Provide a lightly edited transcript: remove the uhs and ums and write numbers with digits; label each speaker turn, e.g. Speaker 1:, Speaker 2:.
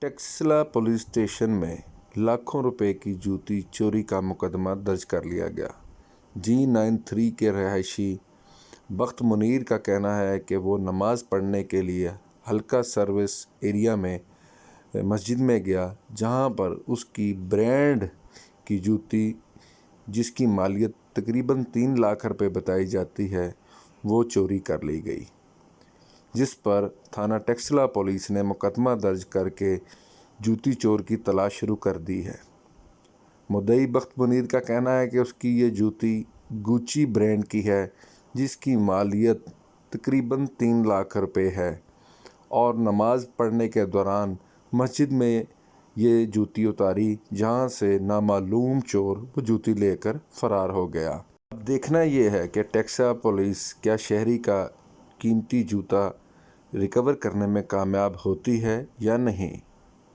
Speaker 1: Taxila police station में लाखों रुपए की जूती चोरी का मुकदमा दर्ज कर लिया गया। G93 के रहायशी बख्त मुनीर का कहना है कि वो नमाज़ पढ़ने के लिए हल्का सर्विस एरिया में मस्जिद में गया, जहां पर उसकी ब्रांड की जूती, जिसकी मालियत तकरीबन 3 लाख रुपए बताई जाती है, वो चोरी कर ली गई, जिस पर थाना टेक्सला पुलिस ने मुकदमा दर्ज करके जूती चोर की तलाश शुरू कर दी है। मुद्दई बख्त मुनीर का कहना है कि उसकी ये जूती गुची ब्रांड की है, जिसकी मालियत तकरीबन 3 लाख रुपए है, और नमाज पढ़ने के दौरान मस्जिद में ये जूती उतारी, जहां से नामालूम चोर वो जूती लेकर फरार हो गया। अब देखना ये है कि टेक्सला पुलिस क्या शहरी का कीमती जूता रिकवर करने में कामयाब होती है या नहीं।